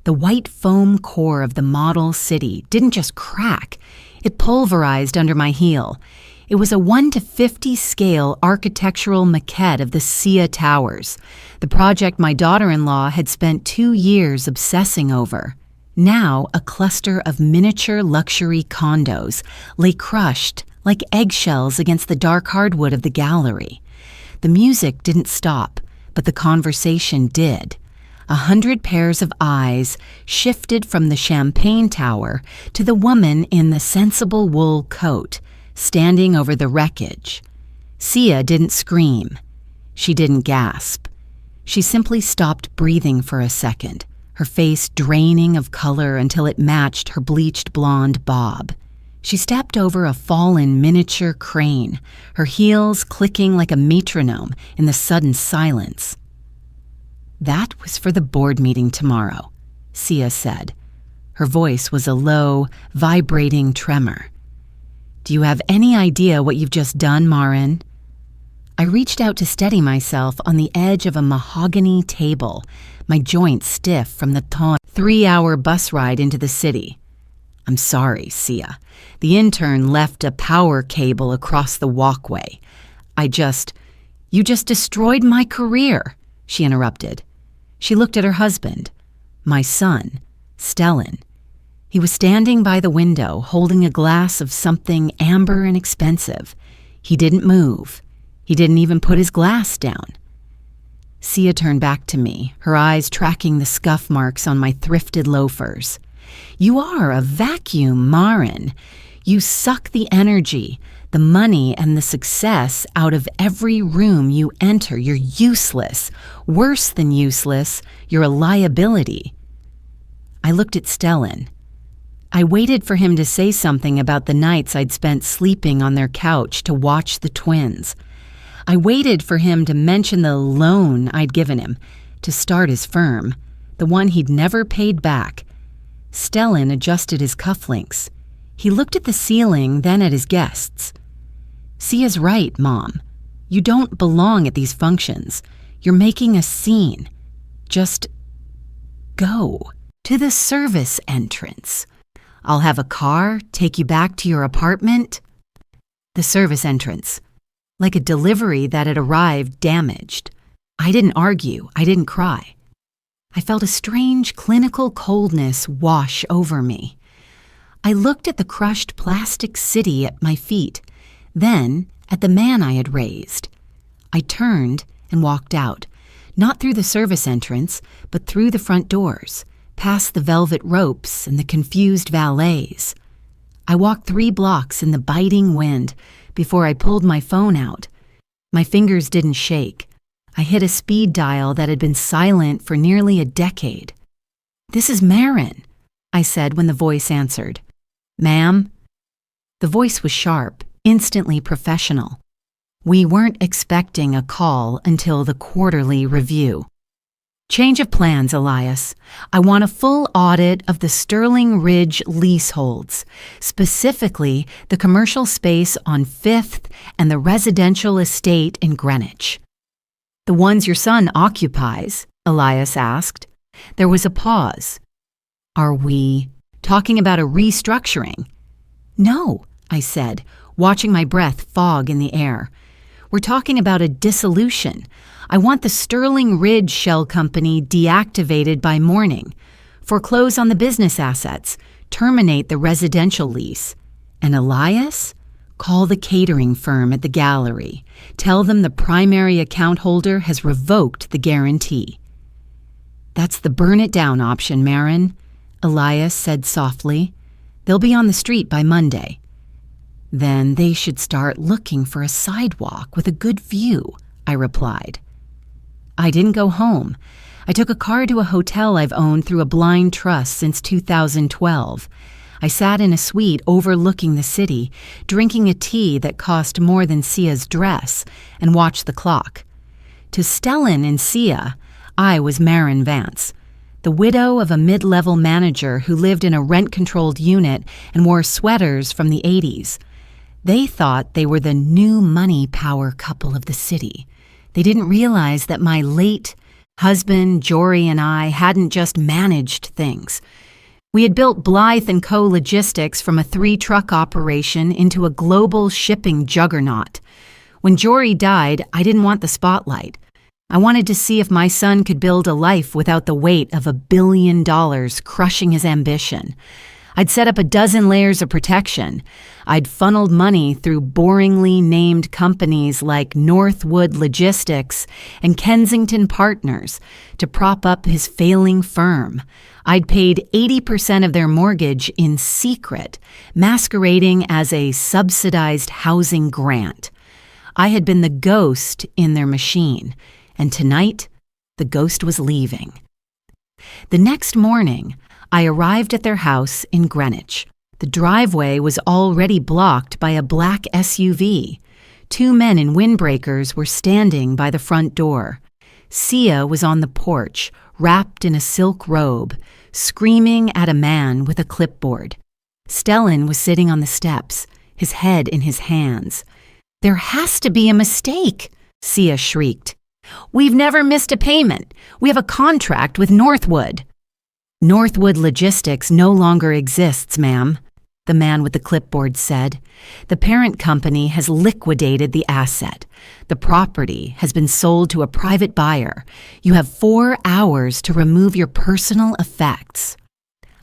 The white foam core of the model city didn't just crack, it pulverized under my heel. It was a 1:50 scale architectural maquette of the Sia Towers, the project my daughter-in-law had spent 2 years obsessing over. Now, a cluster of miniature luxury condos lay crushed like eggshells against the dark hardwood of the gallery. The music didn't stop, but the conversation did. 100 pairs of eyes shifted from the champagne tower to the woman in the sensible wool coat, standing over the wreckage. Sia didn't scream. She didn't gasp. She simply stopped breathing for a second, her face draining of color until it matched her bleached blonde bob. She stepped over a fallen miniature crane, her heels clicking like a metronome in the sudden silence. "That was for the board meeting tomorrow," Sia said. Her voice was a low, vibrating tremor. "Do you have any idea what you've just done, Maren?" I reached out to steady myself on the edge of a mahogany table, my joints stiff from the 3-hour bus ride into the city. "I'm sorry, Sia. The intern left a power cable across the walkway. You just destroyed my career," she interrupted. She looked at her husband, my son, Stellan. He was standing by the window, holding a glass of something amber and expensive. He didn't move. He didn't even put his glass down. Sia turned back to me, her eyes tracking the scuff marks on my thrifted loafers. "You are a vacuum, Maren. You suck the energy, the money, and the success out of every room you enter. You're useless. Worse than useless, you're a liability." I looked at Stellan. I waited for him to say something about the nights I'd spent sleeping on their couch to watch the twins. I waited for him to mention the loan I'd given him to start his firm, the one he'd never paid back. Stellan adjusted his cufflinks. He looked at the ceiling, then at his guests. "Sia's right, Mom. You don't belong at these functions. You're making a scene. Just go to the service entrance. I'll have a car take you back to your apartment." The service entrance, like a delivery that had arrived damaged. I didn't argue. I didn't cry. I felt a strange clinical coldness wash over me. I looked at the crushed plastic city at my feet, then at the man I had raised. I turned and walked out, not through the service entrance, but through the front doors, past the velvet ropes and the confused valets. I walked 3 blocks in the biting wind before I pulled my phone out. My fingers didn't shake. I hit a speed dial that had been silent for nearly a decade. "This is Maren," I said when the voice answered. "Ma'am?" The voice was sharp, instantly professional. "We weren't expecting a call until the quarterly review." "Change of plans, Elias. I want a full audit of the Sterling Ridge leaseholds, specifically the commercial space on 5th and the residential estate in Greenwich." "The ones your son occupies?" Elias asked. There was a pause. "Are we talking about a restructuring?" "No," I said, watching my breath fog in the air. "We're talking about a dissolution. I want the Sterling Ridge Shell Company deactivated by morning, foreclose on the business assets, terminate the residential lease. And Elias? Call the catering firm at the gallery. Tell them the primary account holder has revoked the guarantee." "That's the burn it down option, Maren," Elias said softly. "They'll be on the street by Monday." "Then they should start looking for a sidewalk with a good view," I replied. I didn't go home. I took a car to a hotel I've owned through a blind trust since 2012. I sat in a suite overlooking the city, drinking a tea that cost more than Sia's dress, and watched the clock. To Stellan and Sia, I was Maren Vance, the widow of a mid-level manager who lived in a rent-controlled unit and wore sweaters from the 80s. They thought they were the new money power couple of the city. They didn't realize that my late Husband, Jory, and I hadn't just managed things. We had built Blythe & Co. Logistics from a 3-truck operation into a global shipping juggernaut. When Jory died, I didn't want the spotlight. I wanted to see if my son could build a life without the weight of $1 billion crushing his ambition. I'd set up a dozen layers of protection. I'd funneled money through boringly named companies like Northwood Logistics and Kensington Partners to prop up his failing firm. I'd paid 80% of their mortgage in secret, masquerading as a subsidized housing grant. I had been the ghost in their machine, and tonight, the ghost was leaving. The next morning, I arrived at their house in Greenwich. The driveway was already blocked by a black SUV. 2 men in windbreakers were standing by the front door. Sia was on the porch, wrapped in a silk robe, screaming at a man with a clipboard. Stellan was sitting on the steps, his head in his hands. "There has to be a mistake," Sia shrieked. "We've never missed a payment. We have a contract with Northwood." "Northwood Logistics no longer exists, ma'am," the man with the clipboard said. "The parent company has liquidated the asset. The property has been sold to a private buyer. You have 4 hours to remove your personal effects."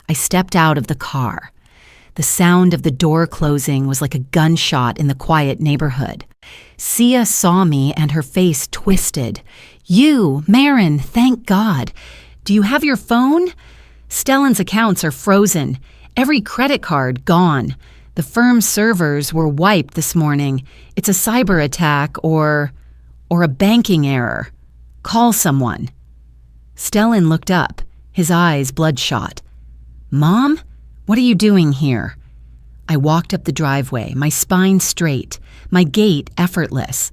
I stepped out of the car. The sound of the door closing was like a gunshot in the quiet neighborhood. Sia saw me and her face twisted. "You, Maren, thank God. Do you have your phone?" "Stellan's accounts are frozen. Every credit card gone. The firm's servers were wiped this morning. It's a cyber attack or a banking error. Call someone." Stellan looked up, his eyes bloodshot. "Mom, what are you doing here?" I walked up the driveway, my spine straight, my gait effortless.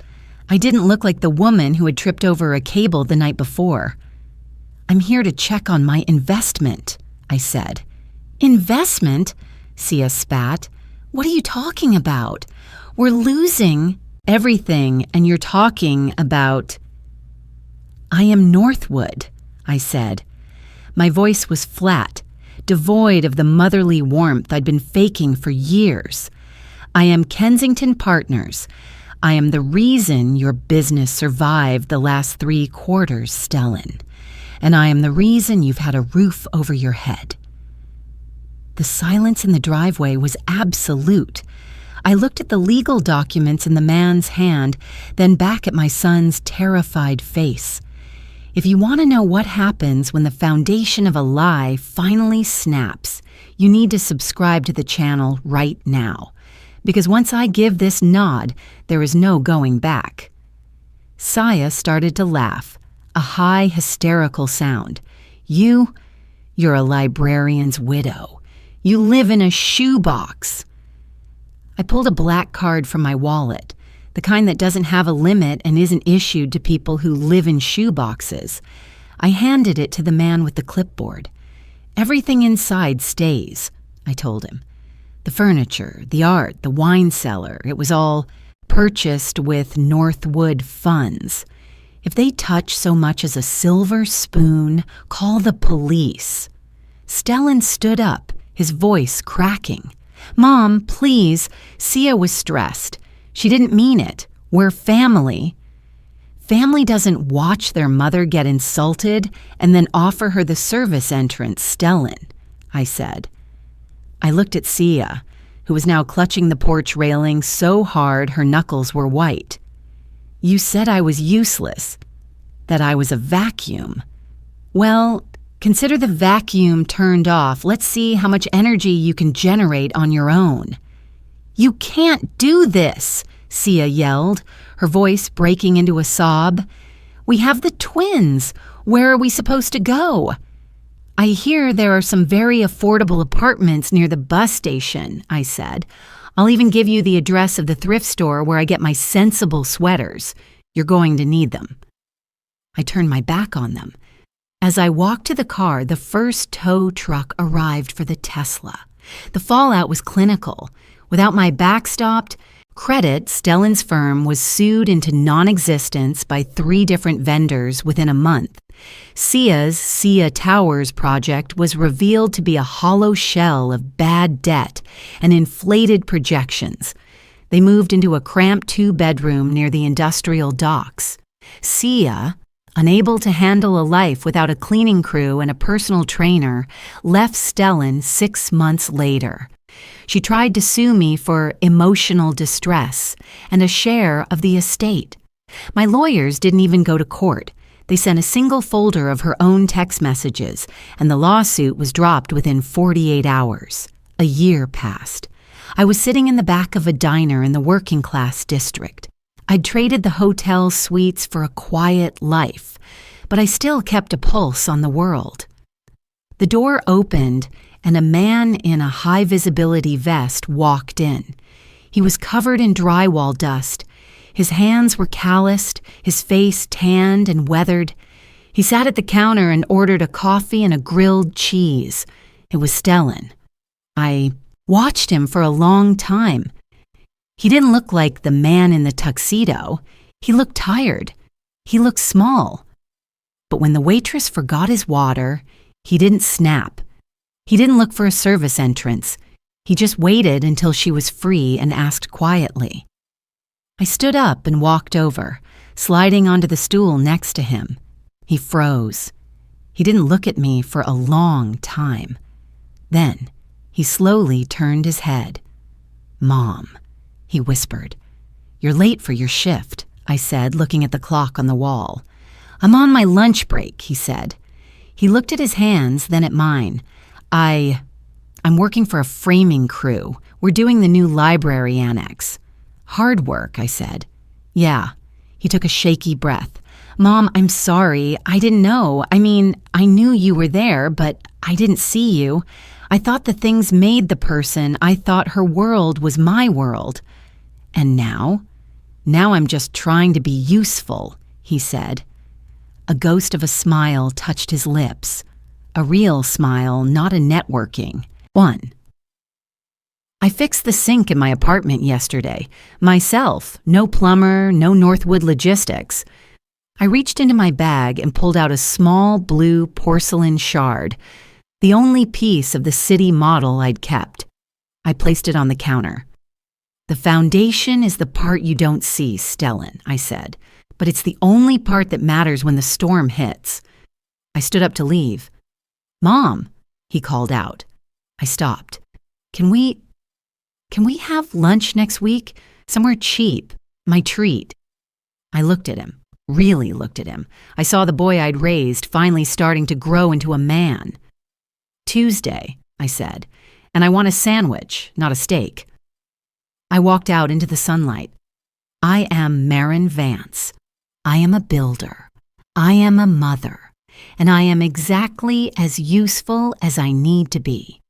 I didn't look like the woman who had tripped over a cable the night before. "I'm here to check on my investment," I said. "Investment?" Sia spat. "What are you talking about? We're losing everything, and you're talking about—" "I am Northwood," I said. My voice was flat, devoid of the motherly warmth I'd been faking for years. "I am Kensington Partners. I am the reason your business survived the last 3 quarters, Stellan. And I am the reason you've had a roof over your head." The silence in the driveway was absolute. I looked at the legal documents in the man's hand, then back at my son's terrified face. If you want to know what happens when the foundation of a lie finally snaps, you need to subscribe to the channel right now. Because once I give this nod, there is no going back. Sia started to laugh, a high, hysterical sound. You're a librarian's widow. You live in a shoebox." I pulled a black card from my wallet, the kind that doesn't have a limit and isn't issued to people who live in shoeboxes. I handed it to the man with the clipboard. "Everything inside stays," I told him. "The furniture, the art, the wine cellar, it was all purchased with Northwood funds. If they touch so much as a silver spoon, call the police." Stellan stood up, his voice cracking. "Mom, please." Sia was stressed. She didn't mean it. "We're family." Family doesn't watch their mother get insulted and then offer her the service entrance, Stellan, I said. I looked at Sia, who was now clutching the porch railing so hard her knuckles were white. "You said I was useless, that I was a vacuum. Well, consider the vacuum turned off. Let's see how much energy you can generate on your own." "You can't do this," Sia yelled, her voice breaking into a sob. "We have the twins. Where are we supposed to go?" "I hear there are some very affordable apartments near the bus station," I said. "I'll even give you the address of the thrift store where I get my sensible sweaters. You're going to need them." I turned my back on them. As I walked to the car, the first tow truck arrived for the Tesla. The fallout was clinical. Without my backstopped credit, Stellan's firm was sued into non-existence by 3 different vendors within a month. Sia Towers project was revealed to be a hollow shell of bad debt and inflated projections. They moved into a cramped two-bedroom near the industrial docks. Sia, unable to handle a life without a cleaning crew and a personal trainer, left Stellan 6 months later. She tried to sue me for emotional distress and a share of the estate. My lawyers didn't even go to court. They sent a single folder of her own text messages, and the lawsuit was dropped within 48 hours. A year passed. I was sitting in the back of a diner in the working-class district. I'd traded the hotel suites for a quiet life, but I still kept a pulse on the world. The door opened, and a man in a high-visibility vest walked in. He was covered in drywall dust. His hands were calloused, his face tanned and weathered. He sat at the counter and ordered a coffee and a grilled cheese. It was Stellan. I watched him for a long time. He didn't look like the man in the tuxedo. He looked tired. He looked small. But when the waitress forgot his water, he didn't snap. He didn't look for a service entrance. He just waited until she was free and asked quietly. I stood up and walked over, sliding onto the stool next to him. He froze. He didn't look at me for a long time. Then, he slowly turned his head. "Mom," he whispered. "You're late for your shift," I said, looking at the clock on the wall. "I'm on my lunch break," he said. He looked at his hands, then at mine. I'm working for a framing crew. We're doing the new library annex." "Hard work," I said. "Yeah." He took a shaky breath. "Mom, I'm sorry. I didn't know. I mean, I knew you were there, but I didn't see you. I thought the things made the person. I thought her world was my world. And now? Now I'm just trying to be useful," he said. A ghost of a smile touched his lips. A real smile, not a networking one. "I fixed the sink in my apartment yesterday. Myself. No plumber, no Northwood logistics." I reached into my bag and pulled out a small blue porcelain shard, the only piece of the city model I'd kept. I placed it on the counter. "The foundation is the part you don't see, Stellan," I said, "but it's the only part that matters when the storm hits." I stood up to leave. "Mom," he called out. I stopped. Can we have lunch next week? Somewhere cheap. My treat." I looked at him, really looked at him. I saw the boy I'd raised finally starting to grow into a man. "Tuesday," I said, "and I want a sandwich, not a steak." I walked out into the sunlight. I am Maren Vance. I am a builder. I am a mother. And I am exactly as useful as I need to be.